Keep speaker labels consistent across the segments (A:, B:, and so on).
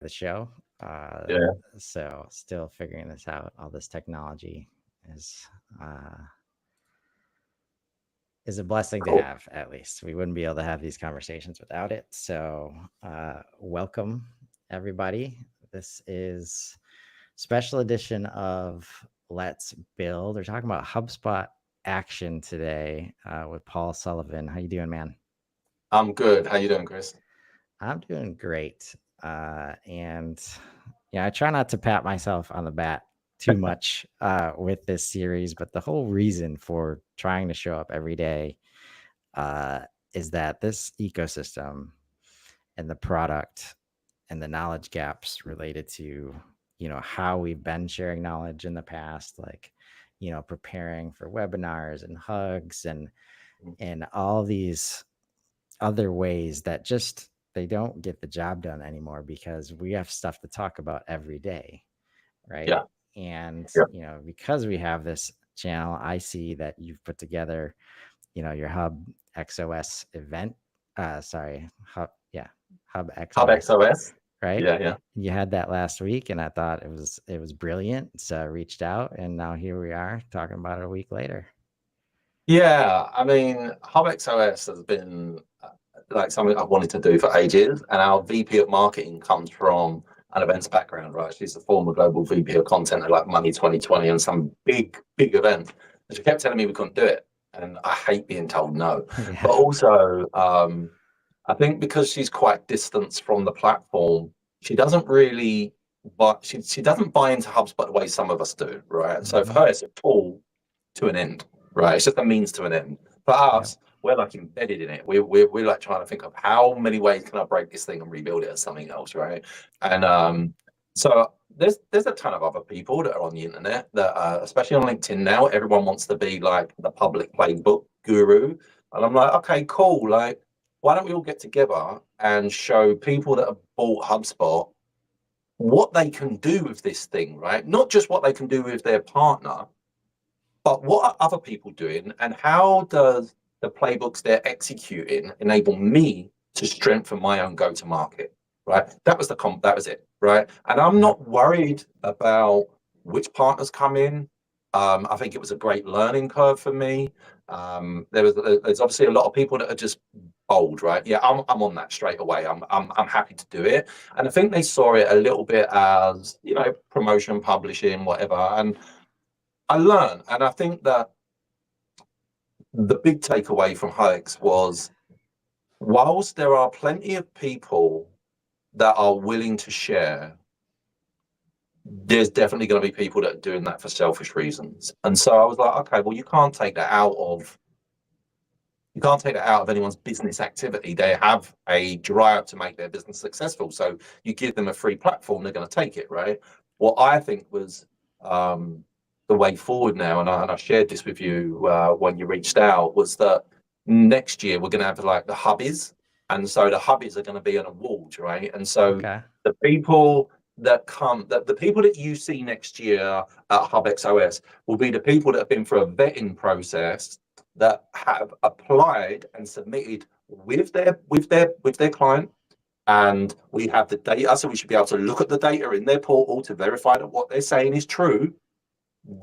A: the show.
B: Yeah.
A: So still figuring this out. All this technology is uh, is a blessing to
B: Cool.
A: have. At least we wouldn't be able to have these conversations without it. So welcome everybody. This is special edition of Let's Build. We're talking about HubSpot action today with Paul Sullivan. How you doing, man?
B: I'm good. How you doing, Chris?
A: I'm doing great. And yeah, I try not to pat myself on the back too much with this series, but the whole reason for trying to show up every day uh, is that this ecosystem and the product and the knowledge gaps related to, how we've been sharing knowledge in the past, like, preparing for webinars and hugs and all these other ways that just they don't get the job done anymore because we have stuff to talk about every day, right?
B: Yeah.
A: And
B: Yeah.
A: because we have this channel, I see that you've put together, your Hub XOS event. Sorry, Hub, yeah, Hub
B: Hub
A: XOS,
B: XOS.
A: right?
B: Yeah, yeah.
A: You had that last week, and I thought it was brilliant. So I reached out, and now here we are talking about it a week later.
B: Yeah. I mean, Hub XOS has been like something I've wanted to do for ages. And our VP of marketing comes from an events background, right? She's the former global VP of content at like Money 2020 and some big, big event. And she kept telling me we couldn't do it. And I hate being told no.
A: Yeah,
B: But also, I think because she's quite distanced from the platform, she doesn't really, but she doesn't buy into HubSpot the way some of us do, right? So for
A: hmm
B: her, it's a tool to an end, right? It's just a means to an end. For
A: yep,
B: us, we're like embedded in it. We're like trying to think of how many ways can I break this thing and rebuild it as something else, right? And so there's a ton of other people that are on the internet that, especially on LinkedIn now, everyone wants to be like the public playbook guru, and I'm like, okay, cool, like why don't we all get together and show people that have bought HubSpot what they can do with this thing, right? Not just what they can do with their partner, but what are other people doing, and how does the playbooks they're executing enable me to strengthen my own go-to-market? Right. That was that was it. Right. And I'm
A: yep,
B: not worried about which partners come in. I think it was a great learning curve for me. There's obviously a lot of people that are just bold, right? Yeah, I'm on that straight away. I'm happy to do it, and I think they saw it a little bit as promotion, publishing, whatever. And I learned, and I think that the big takeaway from Hikes was, whilst there are plenty of people that are willing to share, there's definitely going to be people that are doing that for selfish reasons. And so I was like, okay, well, you can't take that out of anyone's business activity. They have a drive to make their business successful. So you give them a free platform, they're going to take it, right? What I think was the way forward now, and I shared this with you when you reached out, was that next year we're going to have like the Hubbies. And so the Hubbies are going to be an award, right? And so
A: okay,
B: the people that come, that the people that you see next year at HubXOS will be the people that have been through a vetting process, that have applied and submitted with their client, and we have the data, so we should be able to look at the data in their portal to verify that what they're saying is true.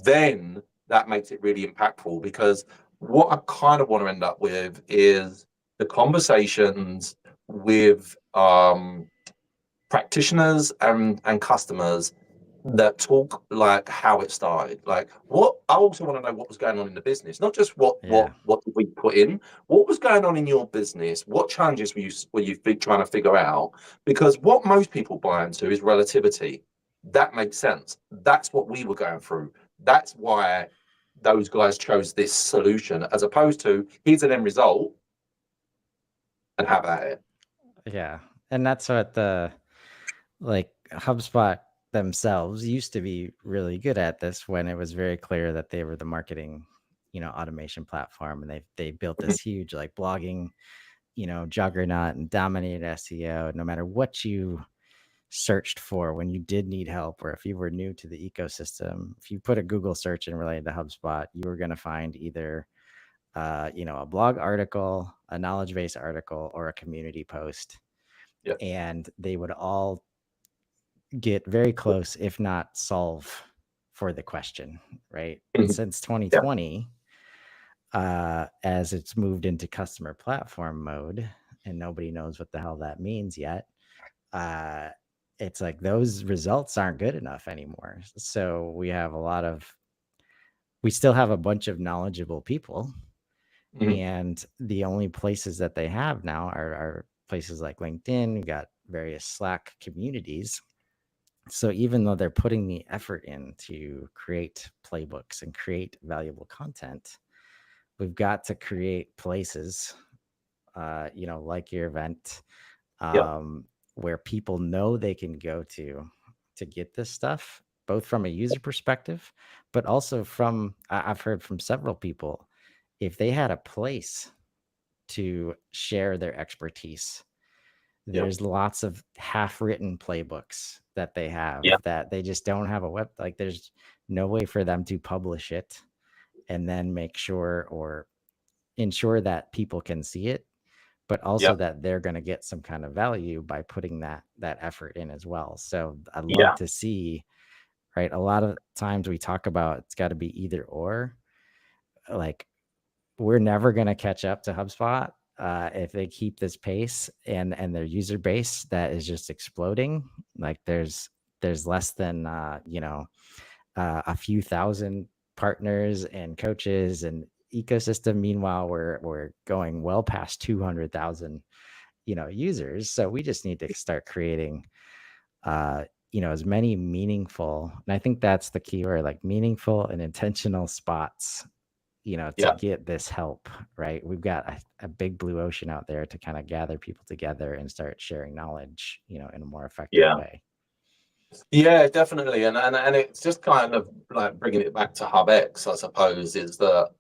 B: Then that makes it really impactful, because what I kind of want to end up with is the conversations with practitioners and customers that talk like how it started. Like, what I also want to know what was going on in the business, not just what
A: yeah,
B: what what did we put in, what was going on in your business, what challenges were you trying to figure out? Because what most people buy into is relativity. That makes sense. That's what we were going through. That's why those guys chose this solution, as opposed to here's an end result and have at it.
A: yeah. And that's what the like HubSpot themselves used to be really good at this when it was very clear that they were the marketing, automation platform, and they built this huge like blogging, juggernaut and dominated SEO. No matter what you searched for when you did need help, or if you were new to the ecosystem, if you put a Google search in related to HubSpot, you were going to find either a blog article, a knowledge base article, or a community post,
B: Yeah.
A: and they would all get very close, if not solve for the question, right?
B: Mhm.
A: Since 2020, as it's moved into customer platform mode, and nobody knows what the hell that means yet, it's like those results aren't good enough anymore. So we still have a bunch of knowledgeable people,
B: Mhm.
A: and the only places that they have now are places like LinkedIn. We got various Slack communities. So even though they're putting the effort in to create playbooks and create valuable content, we've got to create places, like your event,
B: Yep.
A: where people know they can go to get this stuff, both from a user perspective, but also I've heard from several people, if they had a place to share their expertise.
B: Yep.
A: There's lots of half-written playbooks that they have
B: Yep.
A: that they just don't have like there's no way for them to publish it and then make sure or ensure that people can see it, but also
B: Yep.
A: that they're going to get some kind of value by putting that effort in as well. So I'd love
B: Yeah.
A: to see, right? A lot of times we talk about it's got to be either or. Like, we're never going to catch up to HubSpot if they keep this pace and their user base that is just exploding. Like there's less than a few thousand partners and coaches and ecosystem. Meanwhile, we're going well past 200,000 users. So we just need to start creating as many meaningful, and I think that's the key word, like meaningful and intentional spots to
B: Yeah.
A: get this help, right? We've got a big blue ocean out there to kind of gather people together and start sharing knowledge, in a more effective
B: Yeah.
A: way.
B: Yeah, definitely. And it's just kind of like bringing it back to HubX, I suppose, is that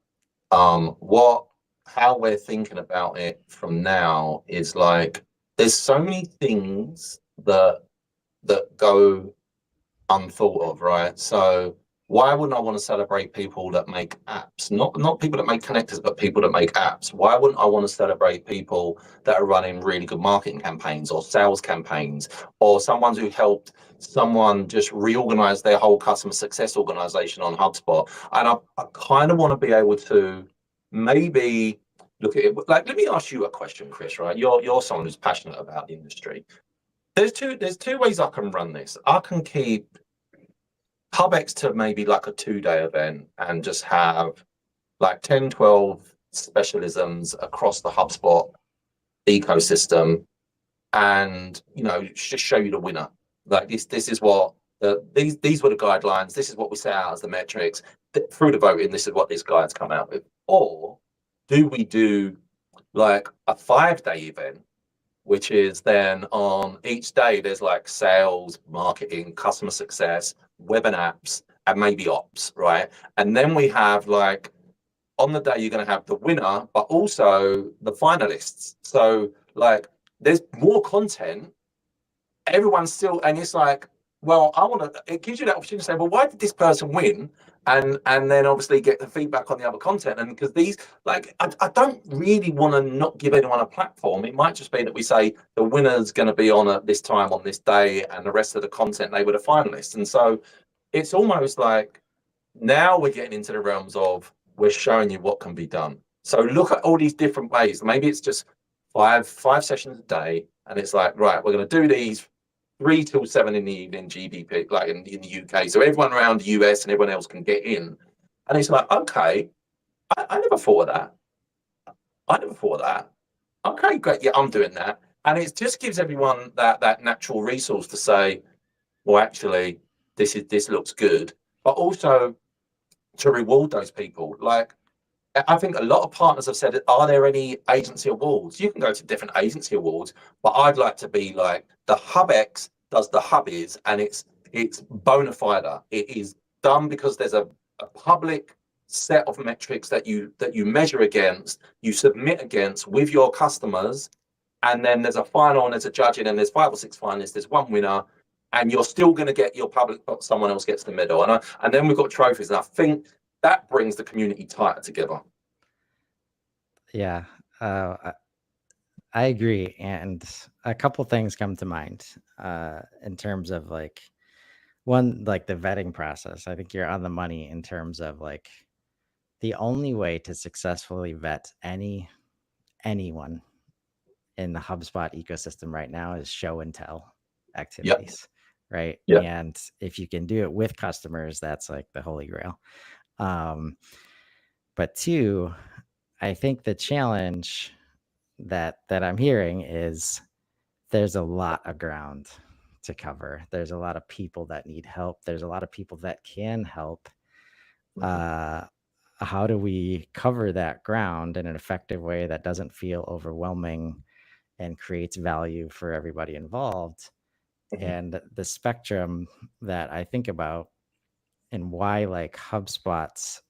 B: how we're thinking about it from now is like there's so many things that go unthought of, right? So why wouldn't I want to celebrate people that make apps? Not people that make connectors, but people that make apps. Why wouldn't I want to celebrate people that are running really good marketing campaigns or sales campaigns, or someone who helped someone just reorganize their whole customer success organization on HubSpot? And I kind of want to be able to maybe look at it like, let me ask you a question, Chris, right? You're someone who's passionate about the industry. There's two ways I can run this. I can keep HubX to maybe like a 2-day event and just have like 10, 12 specialisms across the HubSpot ecosystem, and just show you the winner. Like this is what these were the guidelines. This is what we set out as the metrics. Through the voting, this is what these guys come out with. Or do we do like a 5-day event, which is then on each day there's like sales, marketing, customer success, web and apps, and maybe ops, right? And then we have like on the day you're going to have the winner, but also the finalists. So like there's more content, everyone's still, and it's like, well, it gives you that opportunity to say, well, why did this person win? And then obviously get the feedback on the other content. And because these, like, I don't really want to not give anyone a platform. It might just be that we say the winner's going to be on at this time on this day, and the rest of the content, they were the finalists. And so it's almost like now we're getting into the realms of we're showing you what can be done. So look at all these different ways. Maybe it's just five sessions a day, and it's like, right, we're going to do these 3 till 7 in the evening GBP, like in the UK. So everyone around the US and everyone else can get in. And it's like, okay, I never thought of that. I never thought of that. Okay, great. Yeah, I'm doing that. And it just gives everyone that natural resource to say, well, actually, this looks good. But also to reward those people. Like, I think a lot of partners have said, are there any agency awards? You can go to different agency awards, but I'd like to be like the HubX does the Hubbies, and it's bona fide. It is done because there's a public set of metrics that you measure against, you submit against with your customers, and then there's a final and there's a judging, and there's 5 or 6 finalists, there's one winner, and you're still going to get your public, but someone else gets the middle, and then we've got trophies, and I think that brings the community tighter together.
A: Yeah. I I agree. And a couple things come to mind in terms of like one, like the vetting process. I think you're on the money in terms of like the only way to successfully vet anyone in the HubSpot ecosystem right now is show and tell
B: Yep.
A: activities, right?
B: Yep.
A: And if you can do it with customers, that's like the holy grail. But two, I think the challenge that I'm hearing is there's a lot of ground to cover. There's a lot of people that need help. There's a lot of people that can help. How do we cover that ground in an effective way that doesn't feel overwhelming and creates value for everybody involved? And the spectrum that I think about and why like HubSpot's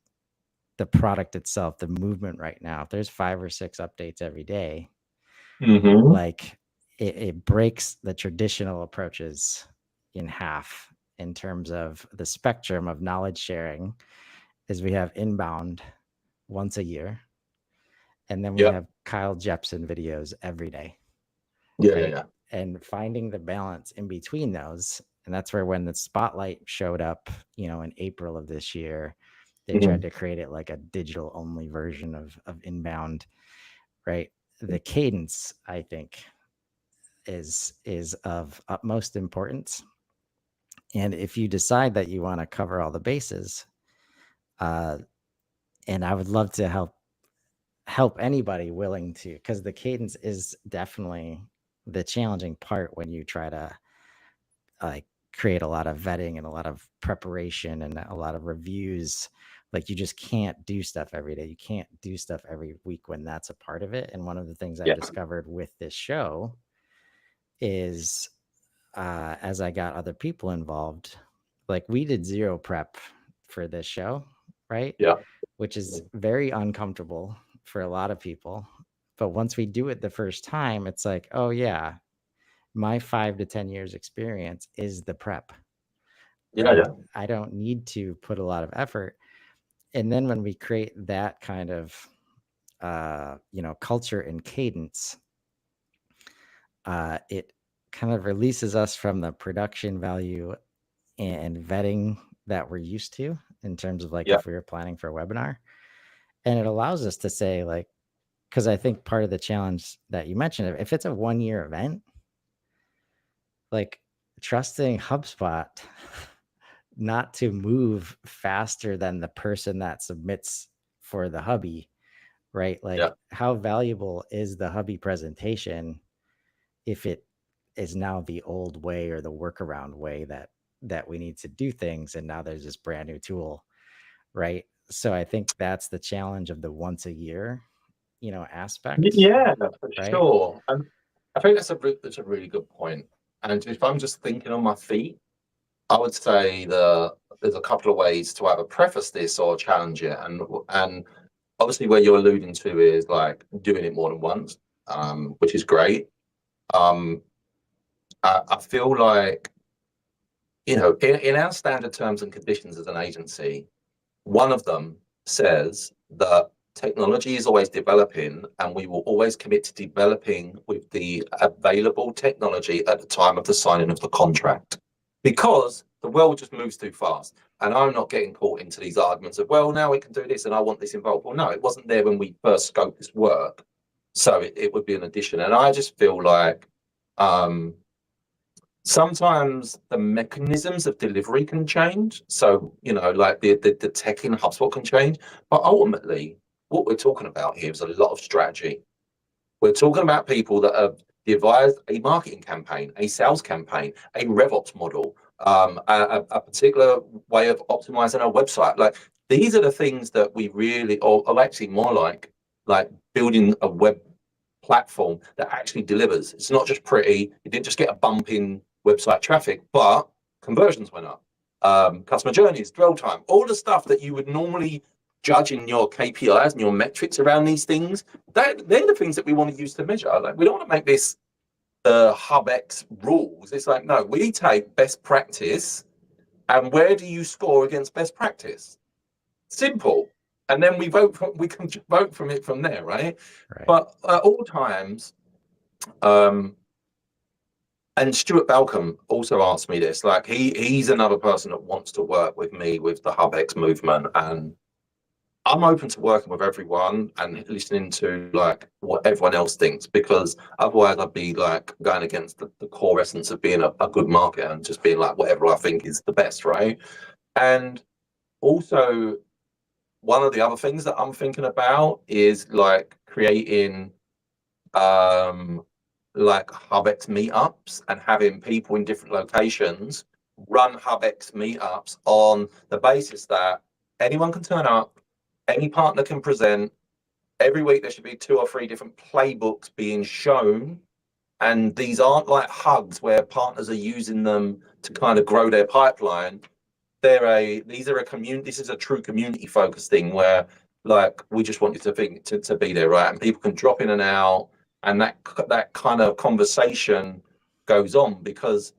A: the product itself, the movement right now, if there's 5 or 6 updates every day, like it breaks the traditional approaches in half in terms of the spectrum of knowledge sharing. Is we have inbound once a year, and then we
B: Yep.
A: have Kyle Jepsen videos every day.
B: Yeah,
A: right?
B: yeah.
A: And finding the balance in between those. And that's where when the spotlight showed up, in April of this year, they tried to create it like a digital only version of inbound, right? The cadence, I think, is of utmost importance. And if you decide that you want to cover all the bases, and I would love to help anybody willing to, because the cadence is definitely the challenging part when you try to like create a lot of vetting and a lot of preparation and a lot of reviews. Like you just can't do stuff every day. You can't do stuff every week when that's a part of it. And one of the things I've discovered with this show is as I got other people involved, like we did zero prep for this show, right?
B: Yeah.
A: Which is very uncomfortable for a lot of people. But once we do it the first time, it's like, oh yeah, my 5 to 10 years experience is the prep.
B: Yeah,
A: Right?
B: yeah.
A: I don't need to put a lot of effort. And then when we create that kind of culture and cadence, it kind of releases us from the production value and vetting that we're used to in terms of like if we were planning for a webinar. And it allows us to say like, because I think part of the challenge that you mentioned, if it's a 1-year event, like trusting HubSpot not to move faster than the person that submits for the hubby, right? Like how valuable is the hubby presentation if it is now the old way or the workaround way that we need to do things, and now there's this brand new tool, right? So I think that's the challenge of the once a year aspect.
B: Yeah, for
A: right?
B: sure. And I think that's a really good point. And if I'm just thinking on my feet, I would say there's a couple of ways to either preface this or challenge it. And obviously where you're alluding to is like doing it more than once, which is great. I feel like, in our standard terms and conditions as an agency, one of them says that technology is always developing and we will always commit to developing with the available technology at the time of the signing of the contract, because the world just moves too fast. And I'm not getting caught into these arguments of, well, now we can do this and I want this involved. Well, no, it wasn't there when we first scoped this work. So it would be an addition. And I just feel like sometimes the mechanisms of delivery can change. So, like the tech in HubSpot can change. But ultimately, what we're talking about here is a lot of strategy. We're talking about people that have devised a marketing campaign, a sales campaign, a RevOps model, a particular way of optimizing our website. Like these are the things that we really, or actually more like building a web platform that actually delivers. It's not just pretty. You didn't just get a bump in website traffic, but conversions went up. Customer journeys, dwell time, all the stuff that you would normally judge in your KPIs and your metrics around these things, they're the things that we want to use to measure. Like we don't want to make this HubX rules. It's like, no, we take best practice and where do you score against best practice? Simple. And then we can vote from it from there, right? But at all times, And Stuart Balcombe also asked me this. Like he's another person that wants to work with me with the HubX movement, and I'm open to working with everyone and listening to like what everyone else thinks, because otherwise I'd be like going against the core essence of being a good marketer and just being like whatever I think is the best, right? And also, one of the other things that I'm thinking about is like creating um like HubX meetups and having people in different locations run HubX meetups on the basis that anyone can turn up, any partner can present. Every week there should be 2 or 3 different playbooks being shown. And these aren't like hugs where partners are using them to kind of grow their pipeline. These are a community. This is a true community focused thing where like we just want you to think to be there, right? And people can drop in and out, and that kind of conversation goes on, because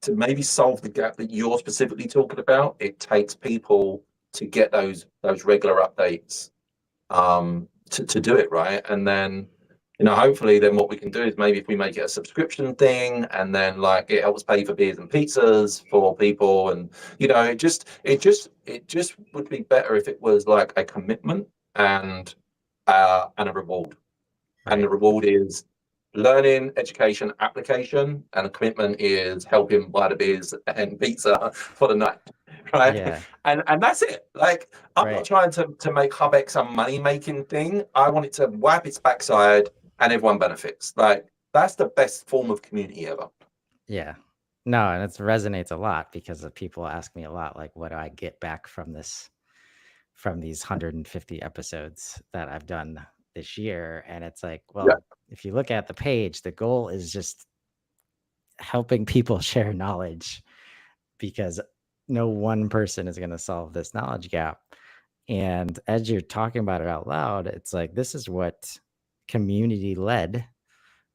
B: to maybe solve the gap that you're specifically talking about, it takes people to get those regular updates to do it right. And then hopefully then what we can do is maybe if we make it a subscription thing, and then like it helps pay for beers and pizzas for people, and it just would be better if it was like a commitment and a reward. And the
A: Right.
B: reward is learning, education, application, and the commitment is helping buy the beers and pizza for the night, right?
A: Yeah.
B: And that's it. Like I'm not
A: Right.
B: trying to make HubX a money making thing. I want it to wipe its backside and everyone benefits. Like that's the best form of community ever.
A: Yeah. No, and it resonates a lot because people ask me a lot, like, what do I get back from this, from these 150 episodes that I've done this year? And it's like,
B: Yeah,
A: well, if you look at the page, the goal is just helping people share knowledge, because no one person is going to solve this knowledge gap. And as you're talking about it out loud, it's like, this is what community led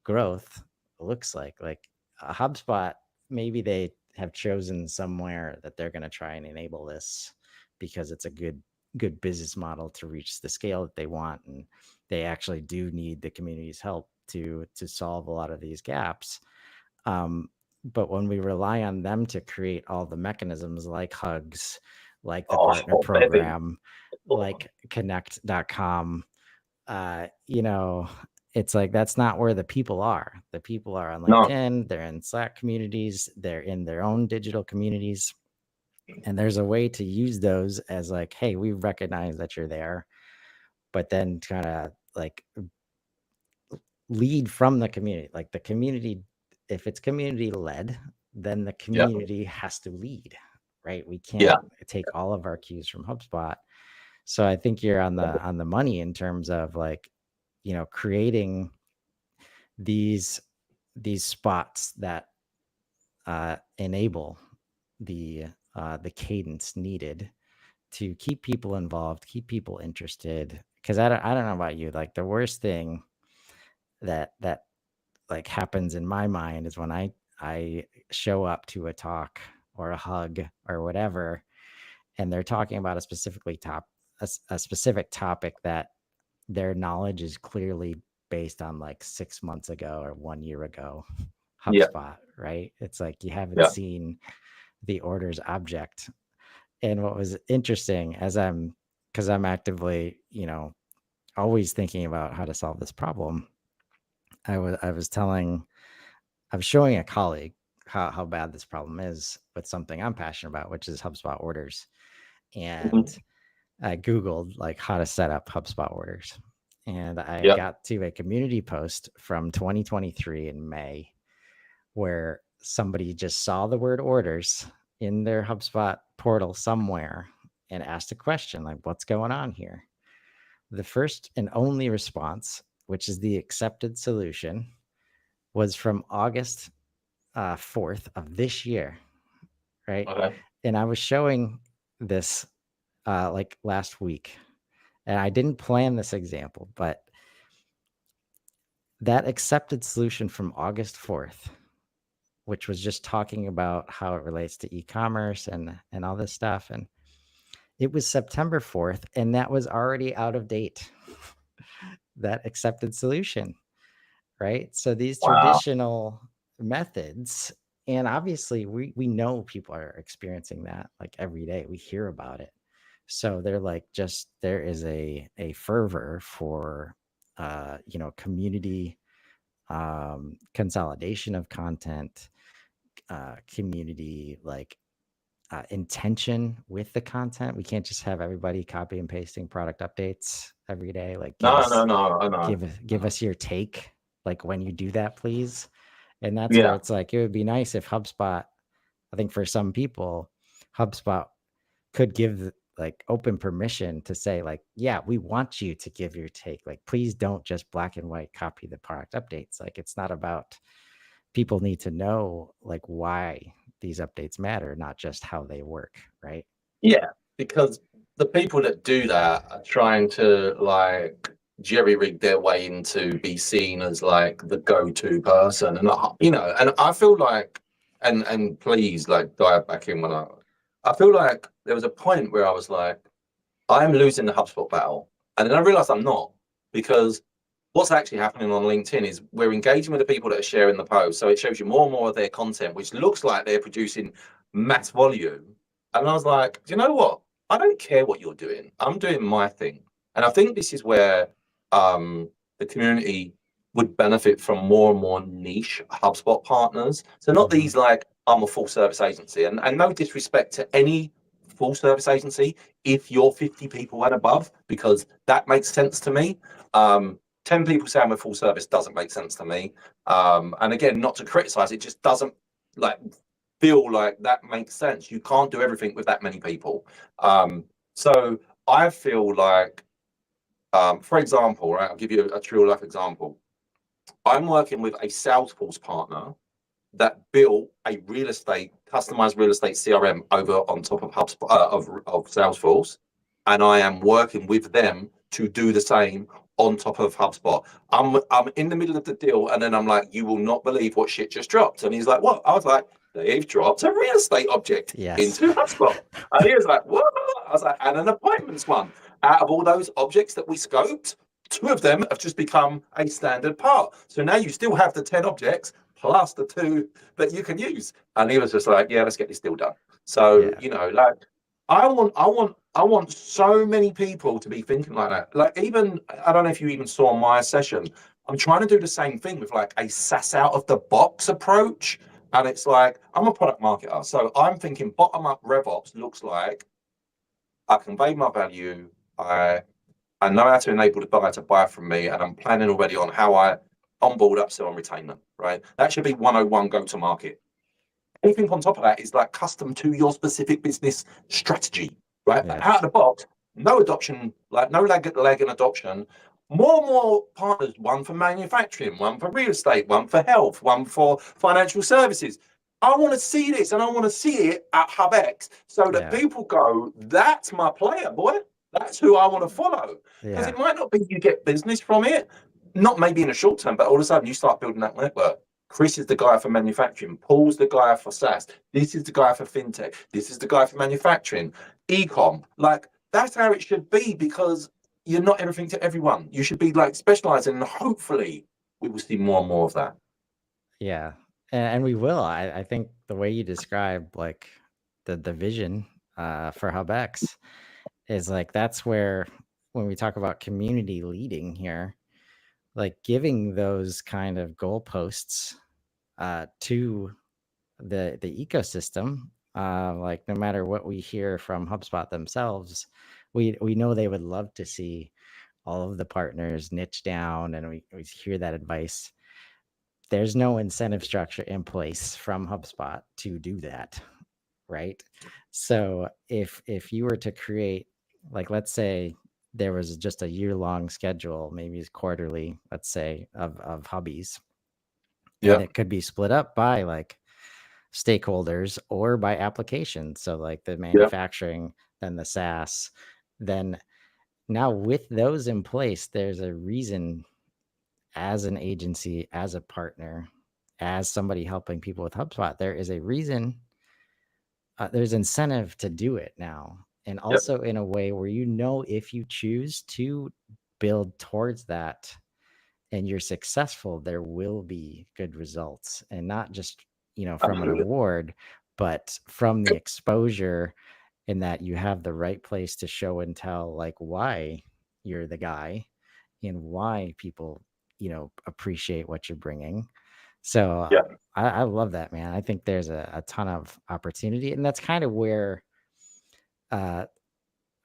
A: growth looks like. Like a HubSpot, maybe they have chosen somewhere that they're going to try and enable this because it's a good business model to reach the scale that they want, and they actually do need the community's help to solve a lot of these gaps. But when we rely on them to create all the mechanisms like hugs, like the partner
B: Bevin.
A: program, like connect.com, you know, it's like that's not where the people are. The people are on
B: No,
A: LinkedIn, they're in Slack communities, they're in their own digital communities. And there's a way to use those as like, hey, we recognize that you're there, but then kind of like lead from the community. Like the community, if it's community led, then the
B: yeah,
A: community has to lead, right? We
B: yeah.
A: can't take all of our cues from HubSpot. So I think you're on the money in terms of like, creating these spots that enable the cadence needed to keep people involved, keep people interested. Because I don't know about you, like the worst thing that like happens in my mind is when I show up to a talk or a hug or whatever, and they're talking about a specific topic that their knowledge is clearly based on like 6 months ago or 1 year ago.
B: Yeah,
A: HubSpot, right? It's like you haven't
B: yeah.
A: seen the orders object. And what was interesting because I'm actively, always thinking about how to solve this problem. I was showing a colleague how bad this problem is with something I'm passionate about, which is HubSpot orders. And
B: Mhm.
A: I Googled like how to set up HubSpot orders. And I
B: Yeah,
A: got to a community post from 2023 in May where somebody just saw the word orders in their HubSpot portal somewhere and asked a question like, what's going on here? The first and only response, which is the accepted solution, was from August 4th of this year, right?
B: okay.
A: And I was showing this like last week, and I didn't plan this example, but that accepted solution from August 4th, which was just talking about how it relates to e-commerce and all this stuff, and it was September 4th, and that was already out of date. That accepted solution, right? So these
B: Wow.
A: traditional methods, and obviously we know people are experiencing that like every day. We hear about it. So they're like, just there is a fervor for community, consolidation of content, community, like intention with the content. We can't just have everybody copy and pasting product updates every day. Like
B: No, no, no, I know.
A: give us your take, like when you do that, please. And that's where
B: Yeah.
A: it's like, it would be nice if HubSpot, I think for some people, HubSpot could give like open permission to say like, yeah, we want you to give your take. Like, please don't just black and white copy the product updates. Like, it's not about, people need to know like why these updates matter, not just how they work, right?
B: Yeah, because the people that do that are trying to like jerry rig their way into be seen as like the go-to person, and and I feel like, and please like dive back in when I feel like there was a point where I was like, I'm losing the HubSpot battle, and then I realized I'm not, because what's actually happening on LinkedIn is we're engaging with the people that are sharing the post. So it shows you more and more of their content, which looks like they're producing mass volume. And I was like, do you know what? I don't care what you're doing. I'm doing my thing. And I think this is where the community would benefit from more and more niche HubSpot partners. So not
A: Mm-hmm.
B: these like, I'm a full service agency. And no disrespect to any full service agency if you're 50 people and above, because that makes sense to me. 10 people saying we're full service doesn't make sense to me. And again, not to criticize, it just doesn't like feel like that makes sense. You can't do everything with that many people. So I feel like, for example, right, I'll give you a true life example. I'm working with a Salesforce partner that built a customized real estate CRM over on top of HubSpot, of Salesforce, and I am working with them to do the same on top of HubSpot. I'm in the middle of the deal, and then I'm like, "You will not believe what shit just dropped." And he's like, "What?" I was like, "They've dropped a real estate object
A: Yes.
B: into HubSpot." And he was like, "What?" I was like, "And an appointments one. Out of all those objects that we scoped, two of them have just become a standard part. So now you still have the 10 objects plus the two that you can use." And he was just like, "Yeah, let's get this deal done." So,
A: Yeah.
B: like, I want so many people to be thinking like that. Like, even, I don't know if you even saw my session, I'm trying to do the same thing with like a SaaS out of the box approach. And it's like, I'm a product marketer. So I'm thinking bottom up RevOps looks like I convey my value. I know how to enable the buyer to buy from me, and I'm planning already on how I onboard, upsell, and retain them, right? That should be 101 go to market. Anything on top of that is like custom to your specific business strategy, right? But out of
A: Yes.
B: the box, no adoption, like no lag in adoption. More and more partners, one for manufacturing, one for real estate, one for health, one for financial services. I want to see this, and I want to see it at HubX so that
A: Yeah.
B: people go, "That's my player, boy. That's who I want to follow." Because
A: Yeah.
B: it might not be you get business from it, not maybe in the short term, but all of a sudden you start building that network. Chris is the guy for manufacturing. Paul's the guy for SaaS. This is the guy for fintech. This is the guy for manufacturing. Ecom. Like, that's how it should be, because you're not everything to everyone. You should be like specializing, and hopefully we will see more and more of that.
A: Yeah. And we will. I think the way you describe like the vision for HubX is like, that's where, when we talk about community leading here, like giving those kind of goalposts to the ecosystem, like no matter what we hear from HubSpot themselves, we know they would love to see all of the partners niche down, and we hear that advice. There's no incentive structure in place from HubSpot to do that, right? So if you were to create, like, let's say there was just a year-long schedule, maybe it's quarterly, let's say, of Hubbies, and
B: Yeah.
A: it could be split up by like stakeholders or by application. So like the
B: Yeah.
A: manufacturing, then the SaaS, then now with those in place, there's a reason, as an agency, as a partner, as somebody helping people with HubSpot, there is a reason, there's incentive to do it now. And
B: Yep.
A: also in a way where, if you choose to build towards that and you're successful, there will be good results, and not just, from an
B: Absolutely.
A: award, but from the exposure, in that you have the right place to show and tell, like, why you're the guy and why people, appreciate what you're bringing. So
B: Yeah.
A: I love that, man. I think there's a ton of opportunity, and that's kind of where uh,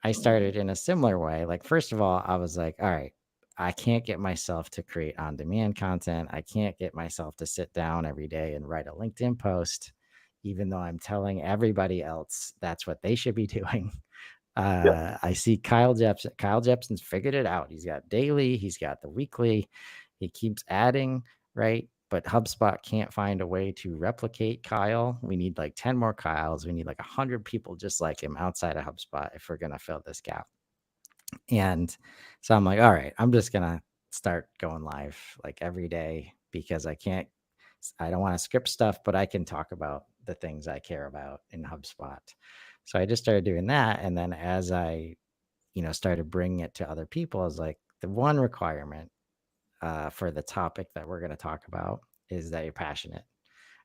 A: I started in a similar way. Like, first of all, I was like, all right, I can't get myself to create on demand content. I can't get myself to sit down every day and write a LinkedIn post, even though I'm telling everybody else that's what they should be doing.
B: Yeah.
A: I see Kyle Jepsen. Kyle Jepsen's figured it out. He's got daily, he's got the weekly, he keeps adding, right? But HubSpot can't find a way to replicate Kyle. We need like 10 more Kyles. We need like 100 people just like him outside of HubSpot if we're going to fill this gap. And so I'm like, all right, I'm just going to start going live like every day, because I don't want to script stuff, but I can talk about the things I care about in HubSpot. So I just started doing that. And then as I, started bringing it to other people, I was like, the one requirement for the topic that we're going to talk about is that you're passionate,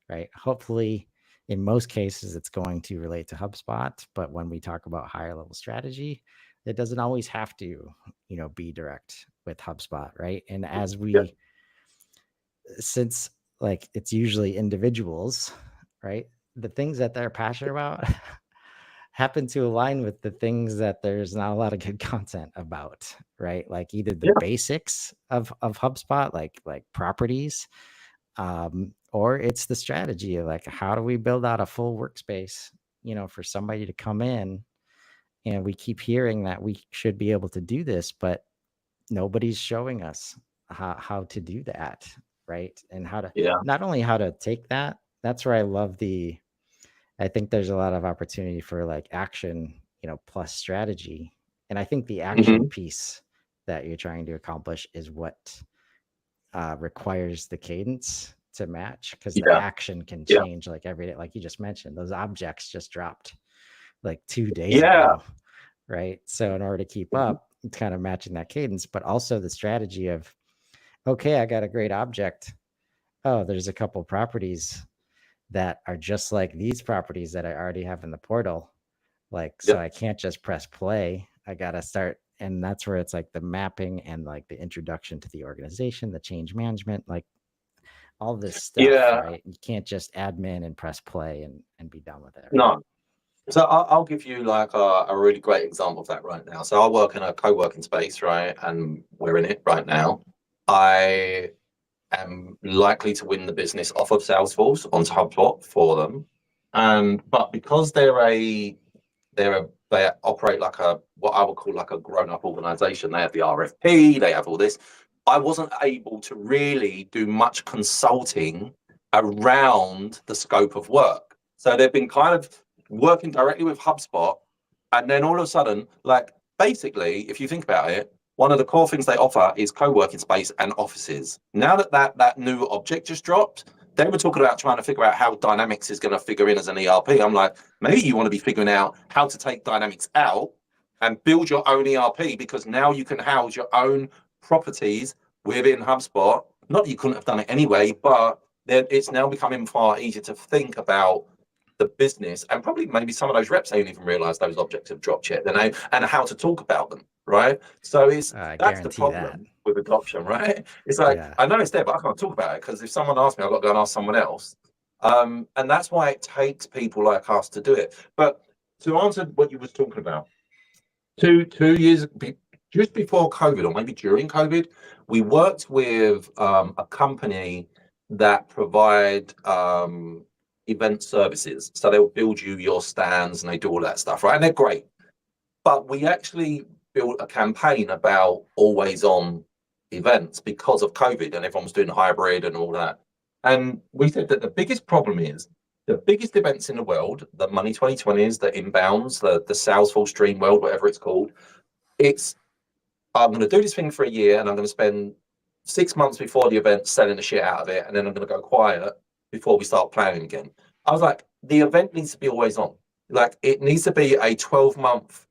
A: right? Hopefully, in most cases, it's going to relate to HubSpot. But when we talk about higher level strategy, it doesn't always have to, be direct with HubSpot, right? And as
B: Yeah.
A: since like it's usually individuals, right? The things that they're passionate about happen to align with the things that there's not a lot of good content about, right? Like either the
B: Yeah.
A: basics of HubSpot, like properties, or it's the strategy of like, how do we build out a full workspace, for somebody to come in. And we keep hearing that we should be able to do this, but nobody's showing us how to do that, right? And
B: Yeah.
A: not only how to take that. That's where I think there's a lot of opportunity for like action, plus strategy. And I think the action
B: Hmm.
A: piece that you're trying to accomplish is what requires the cadence to match, because the
B: Yeah.
A: action can
B: Yeah.
A: change like every day. Like you just mentioned, those objects just dropped like 2 days
B: Yeah.
A: ago, right? So in order to keep up, it's kind of matching that cadence, but also the strategy of, okay, I got a great object. Oh, there's a couple properties that are just like these properties that I already have in the portal. Like,
B: Yeah.
A: so I can't just press play. I got to start. And that's where it's like the mapping and like the introduction to the organization, the change management, like all this stuff,
B: Yeah.
A: right? You can't just admin and press play and be done with it, right?
B: No. So I'll give you like a really great example of that right now. So I work in a co-working space, right? And we're in it right now. I am likely to win the business off of Salesforce onto HubSpot for them. But because they operate like what I would call like a grown-up organization. They have the RFP, they have all this. I wasn't able to really do much consulting around the scope of work. So they've been kind of working directly with HubSpot, and then all of a sudden, like basically, if you think about it, one of the core things they offer is co-working space and offices. Now that new object just dropped, they were talking about trying to figure out how Dynamics is going to figure in as an ERP. I'm like, maybe you want to be figuring out how to take Dynamics out and build your own ERP, because now you can house your own properties within HubSpot. Not that you couldn't have done it anyway, but then it's now becoming far easier to think about the business, and probably maybe some of those reps don't even realize those objects have dropped yet, and how to talk about them, right? So
A: I
B: that's the
A: guarantee that.
B: problem with adoption, right? It's like,
A: Yeah.
B: I know it's there, but I can't talk about it, because if someone asks me, I've got to go and ask someone else. And that's why it takes people like us to do it. But to answer what you was talking about, 2 years just before COVID, or maybe during COVID, we worked with a company that provide event services. So they'll build you your stands and they do all that stuff, right? And they're great. But we actually built a campaign about always on events because of COVID, and everyone was doing hybrid and all that. And we said that the biggest problem is the biggest events in the world, the Money 2020s, the Inbounds, the Salesforce Dream World, whatever it's called. I'm going to do this thing for a year, and I'm going to spend 6 months before the event selling the shit out of it, and then I'm going to go quiet before we start planning again. I was like, the event needs to be always on. Like, it needs to be a 12-month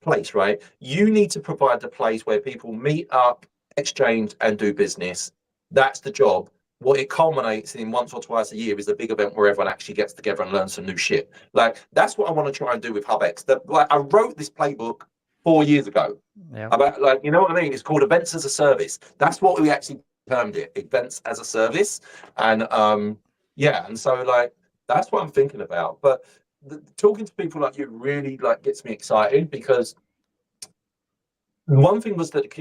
B: place, right? You need to provide the place where people meet up exchange, and do business. That's the job. What it culminates in once or twice a year is a big event where everyone actually gets together and learns some new shit. Like that's what I want to try and do with HubX. Like I wrote this playbook 4 years ago
A: Yeah.
B: about, like, you know what I mean? It's called Events as a Service. That's what we actually termed it, Events as a Service. And yeah, and so like that's what I'm thinking about. But talking to people like you really like gets me excited, because one thing was that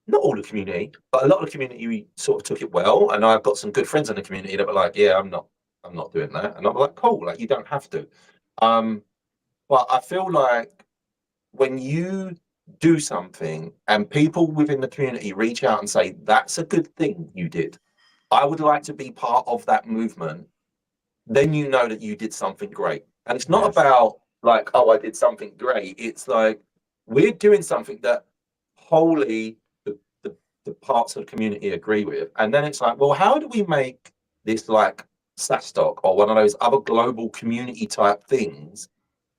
B: not all the community, but a lot of the community sort of took it well. And I've got some good friends in the community that were like, yeah, I'm not doing that. And I'm like, cool, like you don't have to. But I feel like when you do something and people within the community reach out and say, that's a good thing you did, I would like to be part of that movement, then you know that you did something great. And it's not about like, oh, I did something great. It's like, we're doing something that wholly the parts of the community agree with. And then it's like, well, how do we make this like SaaStock or one of those other global community type things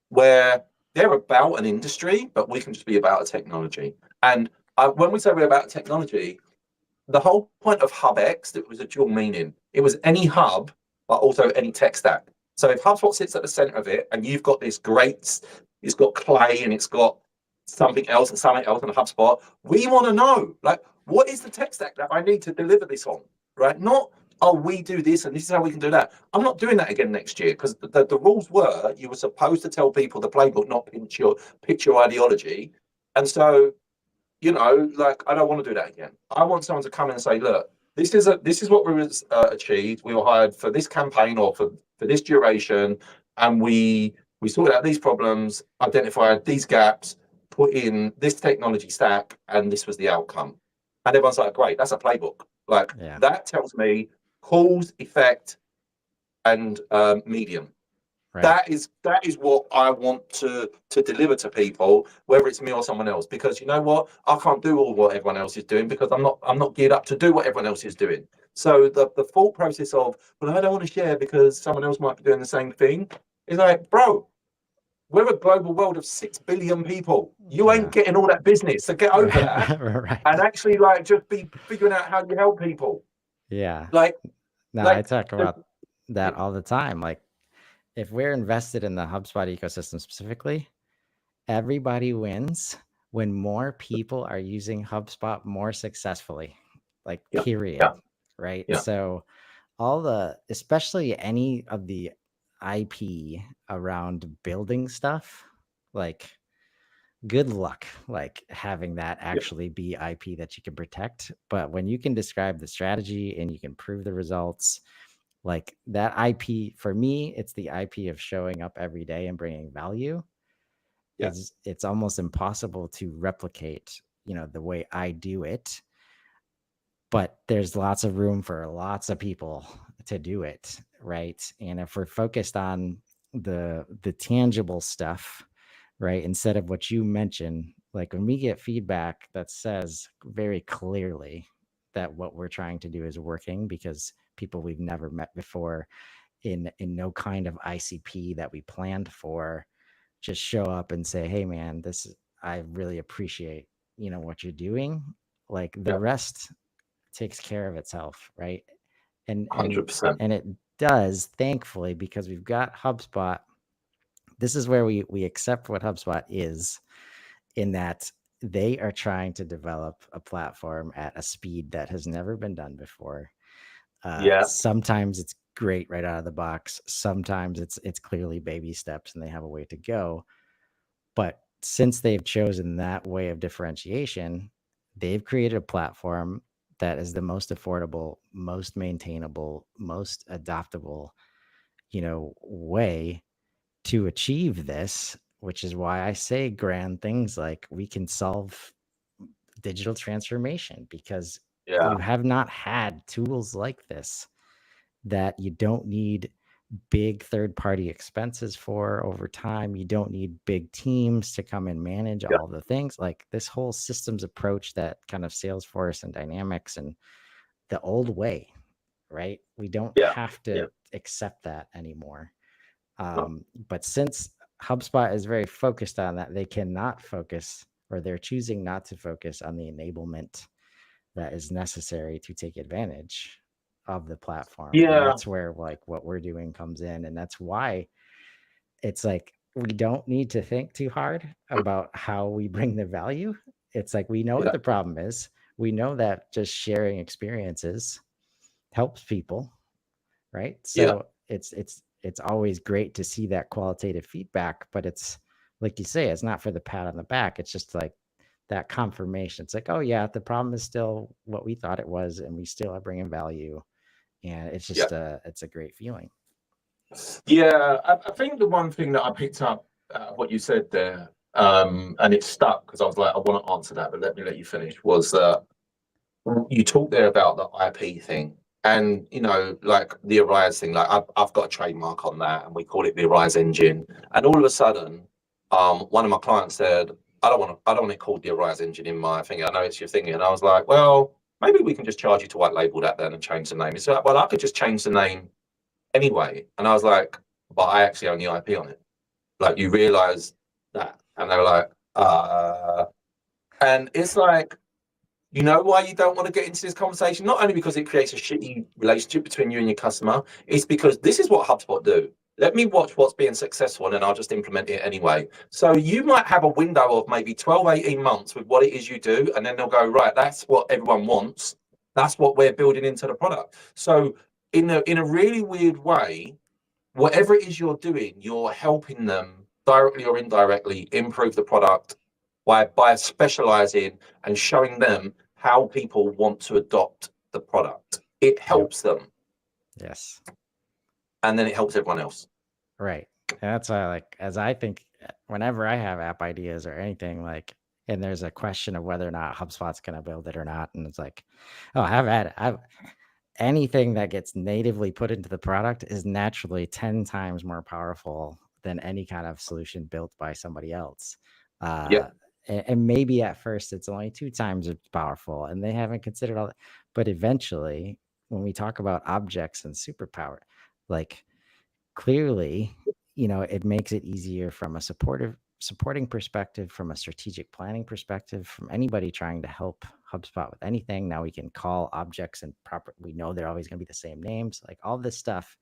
B: where they're about an industry, but we can just be about a technology? And when we say we're about technology, the whole point of HubX, that was a dual meaning. It was any hub, but also any tech stack. So if HubSpot sits at the center of it and you've got this great, it's got Clay and it's got something else and HubSpot, we want to know, like, what is the tech stack that I need to deliver this on, right? Not, oh, we do this and this is how we can do that. I'm not doing that again next year, because the rules were you were supposed to tell people the playbook, not pitch your ideology. And so, you know, like I don't want to do that again. I want someone to come in and say, look, this is what we achieved. We were hired for this campaign or for this duration, and we sorted out these problems, identified these gaps, put in this technology stack, and this was the outcome. And everyone's like, great, that's a playbook. Like that tells me cause, effect, and medium.
A: Right.
B: That is what I want to deliver to people, whether it's me or someone else. Because you know what, I can't do all what everyone else is doing, because I'm not geared up to do what everyone else is doing. So the thought process of, well, I don't want to share because someone else might be doing the same thing, is like, bro, we're a global world of 6 billion people. You ain't getting all that business, so get over that and actually like just be figuring out how you help people.
A: Yeah.
B: Like,
A: no, I talk about that all the time. Like, if we're invested in the HubSpot ecosystem specifically, everybody wins when more people are using HubSpot more successfully, like period. Right. So especially any of the IP around building stuff, like good luck, like having that actually be IP that you can protect. But when you can describe the strategy and you can prove the results, like that IP, for me, it's the IP of showing up every day and bringing value. It's almost impossible to replicate, the way I do it, but there's lots of room for lots of people to do it. Right. And if we're focused on the tangible stuff, right, instead of what you mentioned, like when we get feedback that says very clearly that what we're trying to do is working, because people we've never met before in no kind of ICP that we planned for just show up and say, hey man, I really appreciate, what you're doing. Like the rest takes care of itself, right? And
B: 100%.
A: And it does, thankfully, because we've got HubSpot. This is where we accept what HubSpot is, in that they are trying to develop a platform at a speed that has never been done before. Sometimes it's great right out of the box. Sometimes it's clearly baby steps and they have a way to go. But since they've chosen that way of differentiation, they've created a platform that is the most affordable, most maintainable, most adoptable, way to achieve this, which is why I say grand things like we can solve digital transformation, because you have not had tools like this that you don't need big third-party expenses for over time. You don't need big teams to come and manage all the things. Like this whole systems approach that kind of Salesforce and Dynamics and the old way, right? We don't have to accept that anymore. But since HubSpot is very focused on that, they cannot focus, or they're choosing not to focus on the enablement that is necessary to take advantage of the platform. And
B: Yeah,
A: that's where like what we're doing comes in. And that's why it's like we don't need to think too hard about how we bring the value. It's like we know what
B: yeah,
A: the problem is. We know that just sharing experiences helps people, right?
B: yeah,
A: So it's always great to see that qualitative feedback, but it's like you say, it's not for the pat on the back. It's just like that confirmation. It's like, oh yeah, the problem is still what we thought it was, and we still are bringing value, and it's
B: yeah.
A: just it's a great feeling.
B: Yeah, I think the one thing that I picked up what you said there, and it stuck because I was like, I want to answer that, but let you finish. Was that you talked there about the IP thing, and like the Arise thing. Like I've got a trademark on that, and we call it the Arise engine. And all of a sudden, one of my clients said, I don't want it called the Arise engine in my thing. I know it's your thing, and I was like, well, maybe we can just charge you to white label that then and change the name. It's like, well, I could just change the name anyway. And I was like, but I actually own the IP on it. Like, you realize that? And they were like, and it's like, you know why you don't want to get into this conversation? Not only because it creates a shitty relationship between you and your customer, it's because this is what HubSpot do. Let me watch what's being successful and then I'll just implement it anyway. So you might have a window of maybe 12, 18 months with what it is you do, and then they'll go, right, that's what everyone wants. That's what we're building into the product. So in a really weird way, whatever it is you're doing, you're helping them directly or indirectly improve the product by specializing and showing them how people want to adopt the product. It
A: Yep.
B: helps them,
A: Yes.
B: and then it helps everyone else.
A: Right. And that's why, like, as I think, whenever I have app ideas or anything, like, and there's a question of whether or not HubSpot's going to build it or not, and it's like, oh, have at it. Anything that gets natively put into the product is naturally 10 times more powerful than any kind of solution built by somebody else.
B: Yeah,
A: And maybe at first it's only 2 times as powerful, and they haven't considered all that. But eventually, when we talk about objects and superpower, like, clearly, it makes it easier from a supporting perspective, from a strategic planning perspective, from anybody trying to help HubSpot with anything. Now we can call objects and we know they're always going to be the same names, like all this stuff.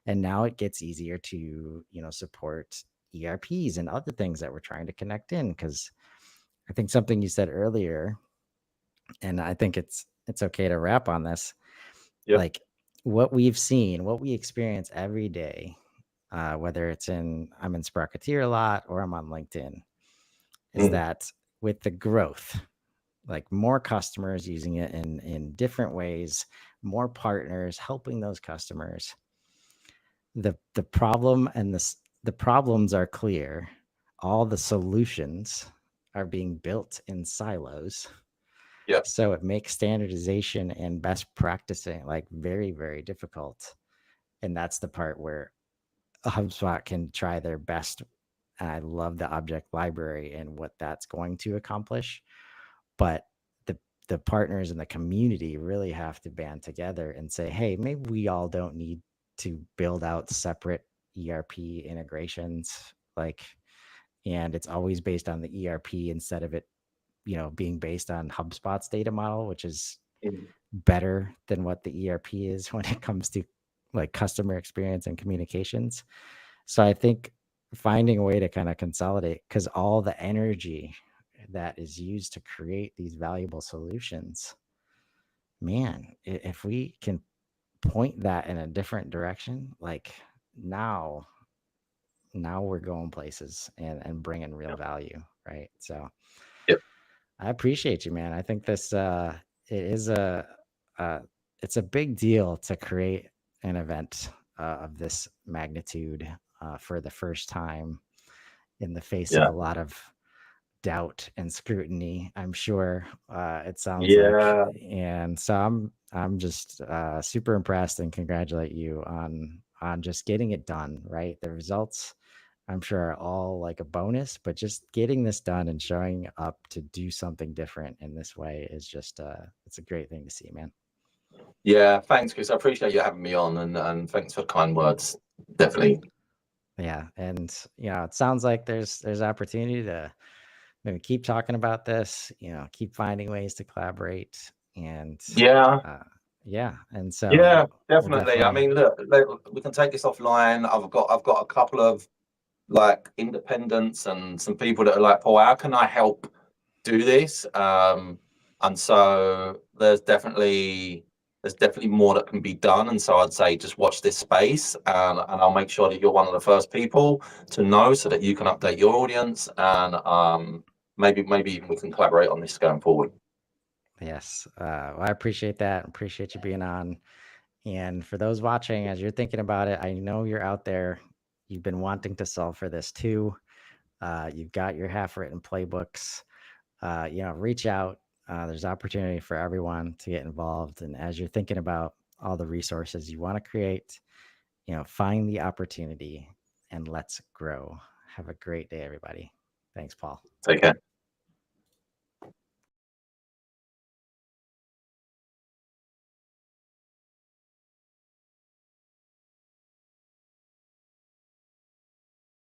A: And now it gets easier to, support ERPs and other things that we're trying to connect in. Because I think something you said earlier, and I think it's okay to wrap on this,
B: yeah,
A: like what we've seen, what we experience every day, whether I'm in Sparketeer a lot or I'm on LinkedIn, is
B: mm,
A: that with the growth, like more customers using it in different ways, more partners helping those customers, the problem and the problems are clear. All the solutions are being built in silos.
B: yeah,
A: So it makes standardization and best practicing like very, very difficult. And that's the part where HubSpot can try their best. I love the object library and what that's going to accomplish, but the the partners in the community really have to band together and say, hey, maybe we all don't need to build out separate ERP integrations, like, and it's always based on the ERP instead of it, being based on HubSpot's data model, which is
B: mm,
A: better than what the ERP is when it comes to like customer experience and communications. So I think finding a way to kind of consolidate, because all the energy that is used to create these valuable solutions, man, if we can point that in a different direction, like now, now we're going places and bringing real
B: yeah,
A: value, right? So
B: yeah,
A: I appreciate you, man. I think this it is uh it's a big deal to create an event of this magnitude for the first time in the face of
B: yeah,
A: a lot of doubt and scrutiny, I'm sure. It sounds like,
B: yeah.
A: and so I'm just super impressed and congratulate you on just getting it done, right? The results, I'm sure, are all like a bonus, but just getting this done and showing up to do something different in this way is just it's a great thing to see, man.
B: Yeah, thanks, Chris. I appreciate you having me on, and thanks for the kind words. Definitely.
A: Yeah, and it sounds like there's opportunity to maybe keep talking about this, keep finding ways to collaborate. And
B: Yeah.
A: yeah, and so
B: Yeah,
A: we'll
B: definitely. I mean, look, we can take this offline. I've got a couple of like independents and some people that are like, Paul, how can I help do this? And so there's definitely more that can be done. And so I'd say just watch this space, and I'll make sure that you're one of the first people to know, so that you can update your audience, and maybe even we can collaborate on this going forward.
A: Yes, well, I appreciate that. Appreciate you being on. And for those watching, as you're thinking about it, I know you're out there. You've been wanting to solve for this too. You've got your half-written playbooks. Reach out. There's opportunity for everyone to get involved. And as you're thinking about all the resources you want to create, find the opportunity and let's grow. Have a great day, everybody. Thanks, Paul.
B: Take care.